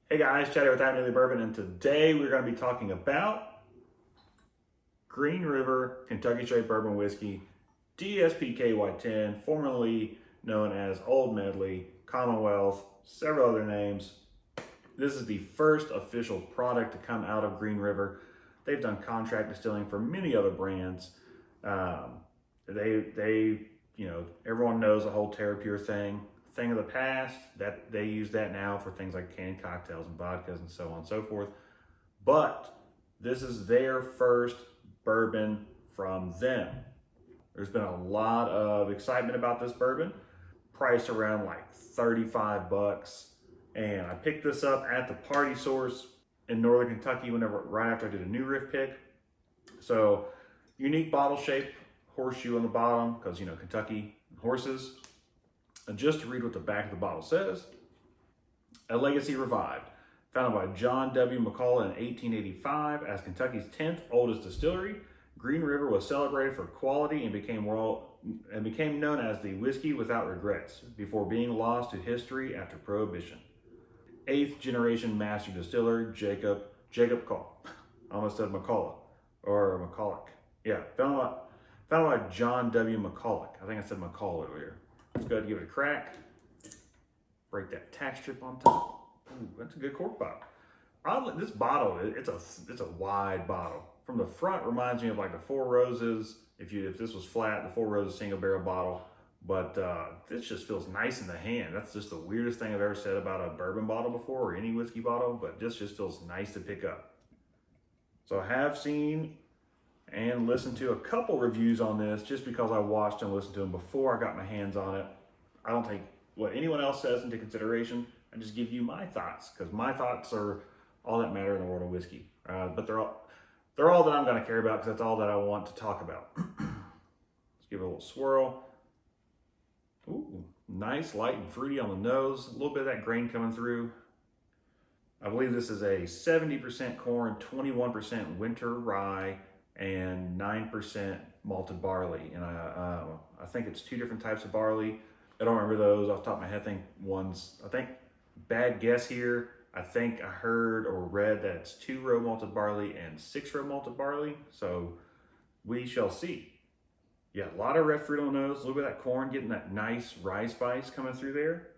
Hey guys, Chatty with That Nearly Bourbon, and today we're going to be talking about Green River Kentucky Straight Bourbon Whiskey, DSPKY10, formerly known as Old Medley, Commonwealth, several other names. This is the first official product to come out of Green River. They've done contract distilling for many other brands. Everyone knows the whole TerraPure thing of the past, that they use that now for things like canned cocktails and vodkas and so on and so forth. But this is their first bourbon from them. There's been a lot of excitement about this bourbon, priced around like 35 bucks. And I picked this up at the Party Source in Northern Kentucky right after I did a New Riff pick. So unique bottle shape, horseshoe on the bottom, because Kentucky horses. And just to read what the back of the bottle says: a legacy revived. Founded by John W. McCullough in 1885 as Kentucky's 10th oldest distillery, Green River was celebrated for quality and became known as the whiskey without regrets before being lost to history after Prohibition. 8th generation master distiller Jacob Call. I almost said McCullough or McCulloch. Yeah, founded by John W. McCulloch. I think I said McCall earlier. Let's go ahead and give it a crack. Break that tack strip on top. Ooh, that's a good cork bottle. This bottle, it's a wide bottle. From the front, reminds me of like the Four Roses. If this was flat, the Four Roses single barrel bottle. But this just feels nice in the hand. That's just the weirdest thing I've ever said about a bourbon bottle before, or any whiskey bottle. But this just feels nice to pick up. So I have seen and listened to a couple reviews on this just because I watched and listened to them before I got my hands on it. I don't take what anyone else says into consideration. I just give you my thoughts, because my thoughts are all that matter in the world of whiskey. But they're all that I'm going to care about, because that's all that I want to talk about. Let's give it a little swirl. Ooh, nice, light and fruity on the nose. A little bit of that grain coming through. I believe this is a 70% corn, 21% winter rye, and 9% malted barley. And I think it's two different types of barley. I don't remember those off the top of my head. I think bad guess here. I think I heard or read that it's 2-row malted barley and 6-row malted barley. So we shall see. Yeah, a lot of red fruit on the nose, a little bit of that corn, getting that nice rye spice coming through there.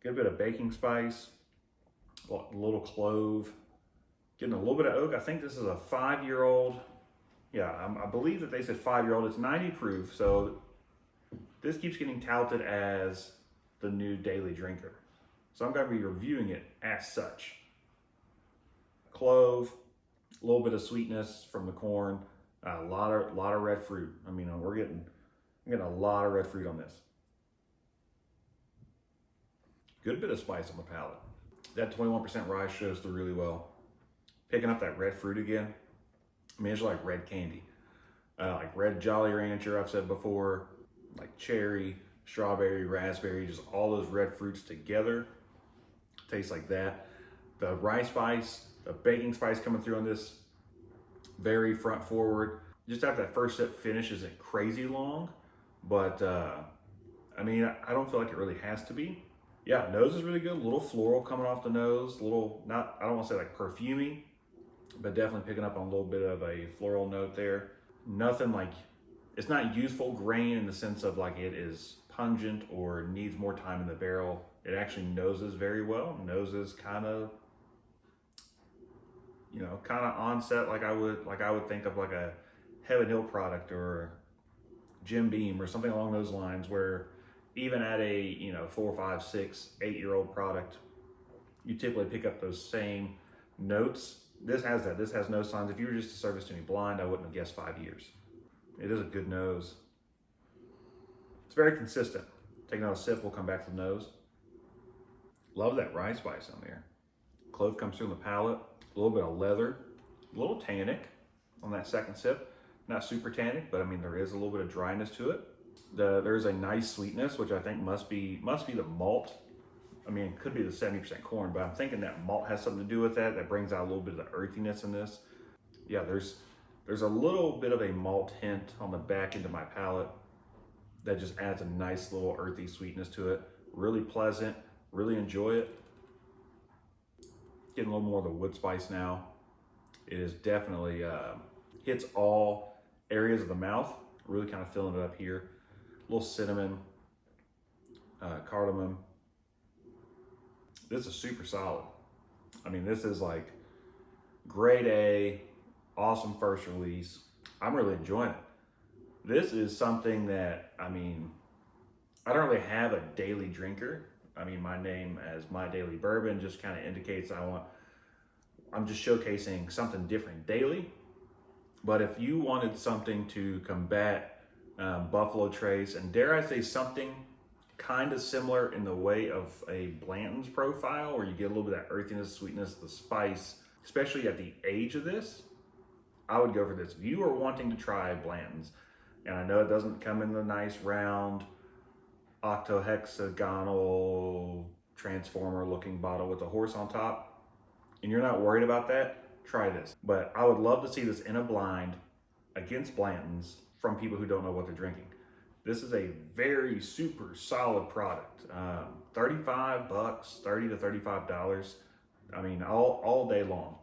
Good bit of baking spice, a little clove, getting a little bit of oak. I think this is a 5-year-old. Yeah, I believe that they said 5-year-old. It's 90 proof, so this keeps getting touted as the new daily drinker. So I'm going to be reviewing it as such. Clove, a little bit of sweetness from the corn, a lot of red fruit. I mean, I'm getting a lot of red fruit on this. Good bit of spice on the palate. That 21% rye shows through really well. Picking up that red fruit again. I mean, it's like red candy. Like red Jolly Rancher, I've said before, like cherry, strawberry, raspberry, just all those red fruits together. Tastes like that. The rye spice, the baking spice coming through on this, very front forward. Just after that first sip finishes it crazy long, but I mean, I don't feel like it really has to be. Yeah, nose is really good. A little floral coming off the nose. A little, I don't want to say like perfumey, but definitely picking up on a little bit of a floral note there. Nothing like, it's not youthful grain in the sense of like it is pungent or needs more time in the barrel. It actually noses very well. Noses kind of onset like I would think of like a Heaven Hill product or Jim Beam or something along those lines, where even at a 4, 5, 6, 8-year-old product, you typically pick up those same notes. This has that. This has no signs. If you were just to serve this to me blind, I wouldn't have guessed 5 years. It is a good nose. It's very consistent. Take another sip, we'll come back to the nose. Love that rye spice on there. Clove comes through in the palate. A little bit of leather. A little tannic on that second sip. Not super tannic, but I mean, there is a little bit of dryness to it. There's a nice sweetness, which I think must be the malt. I mean, it could be the 70% corn, but I'm thinking that malt has something to do with that. That brings out a little bit of the earthiness in this. Yeah, there's a little bit of a malt hint on the back end of my palate that just adds a nice little earthy sweetness to it. Really pleasant, really enjoy it. Getting a little more of the wood spice now. It is definitely hits all areas of the mouth. Really kind of filling it up here. A little cinnamon, cardamom. This is super solid. I mean, this is like grade A, awesome first release. I'm really enjoying it. This is something that, I mean, I don't really have a daily drinker. I mean, my name as My Daily Bourbon just kind of indicates I'm just showcasing something different daily. But if you wanted something to combat Buffalo Trace, and dare I say something kind of similar in the way of a Blanton's profile, where you get a little bit of that earthiness, sweetness, the spice, especially at the age of this, I would go for this. If you are wanting to try Blanton's, and I know it doesn't come in the nice round octohexagonal transformer looking bottle with a horse on top, and you're not worried about that, try this. But I would love to see this in a blind against Blanton's from people who don't know what they're drinking. This is a very super solid product. 35 bucks, $30 to $35. I mean, all day long.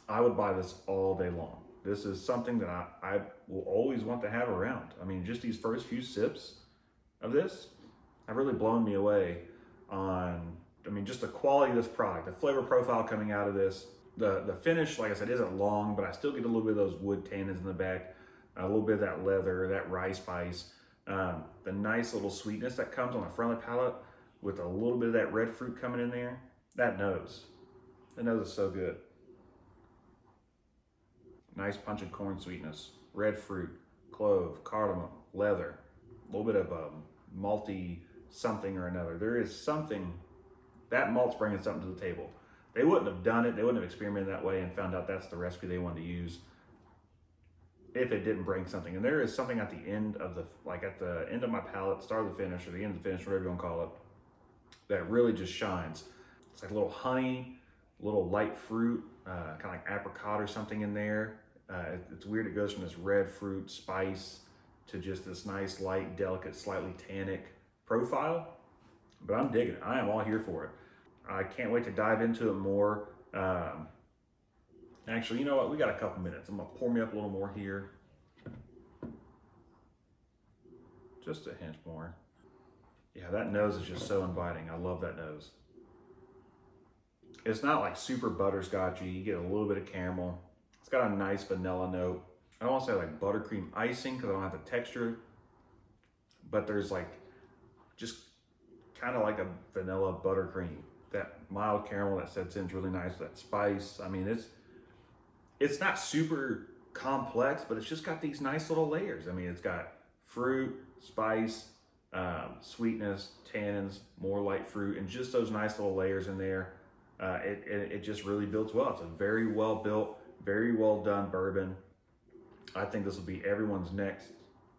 I would buy this all day long. This is something that I will always want to have around. I mean, just these first few sips of this have really blown me away on, I mean, just the quality of this product, the flavor profile coming out of this. The finish, like I said, isn't long, but I still get a little bit of those wood tannins in the back, a little bit of that leather, that rye spice, the nice little sweetness that comes on the front of the palate with a little bit of that red fruit coming in there. That nose is so good. Nice pungent corn sweetness, red fruit, clove, cardamom, leather, a little bit of malty something or another. There is something, that malt's bringing something to the table. They wouldn't have done it, they wouldn't have experimented that way and found out that's the recipe they wanted to use if it didn't bring something. And there is something at the end of at the end of my palate, start of the finish, or the end of the finish, whatever you want to call it, that really just shines. It's like a little honey, a little light fruit, kind of like apricot or something in there. It's weird, it goes from this red fruit spice to just this nice, light, delicate, slightly tannic profile. But I'm digging it. I am all here for it. I can't wait to dive into it more. Actually, you know what? We got a couple minutes. I'm gonna pour me up a little more here. Just a hint more. Yeah, that nose is just so inviting. I love that nose. It's not like super butterscotchy. You get a little bit of caramel. It's got a nice vanilla note. I don't want to say like buttercream icing because I don't have the texture, but there's like just kind of like a vanilla buttercream. That mild caramel that sets in is really nice. That spice. I mean, it's not super complex, but it's just got these nice little layers. I mean, it's got fruit, spice, sweetness, tannins, more light fruit, and just those nice little layers in there. It just really builds well. It's a very well built, very well done bourbon. I think this will be everyone's next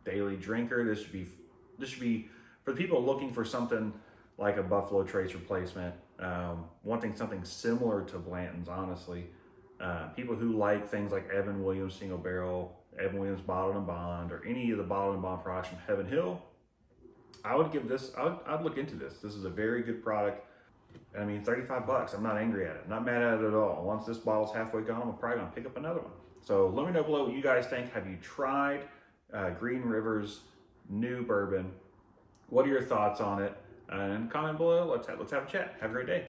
daily drinker. This should be for the people looking for something like a Buffalo Trace replacement, wanting something similar to Blanton's, honestly. People who like things like Evan Williams Single Barrel, Evan Williams Bottled and Bond, or any of the Bottled and Bond products from Heaven Hill, I would give this, I'd look into this. This is a very good product. I mean, 35 bucks, I'm not angry at it. I'm not mad at it at all. Once this bottle's halfway gone, I'm probably gonna pick up another one. So let me know below what you guys think. Have you tried Green River's new bourbon? What are your thoughts on it? And comment below, let's have a chat. Have a great day.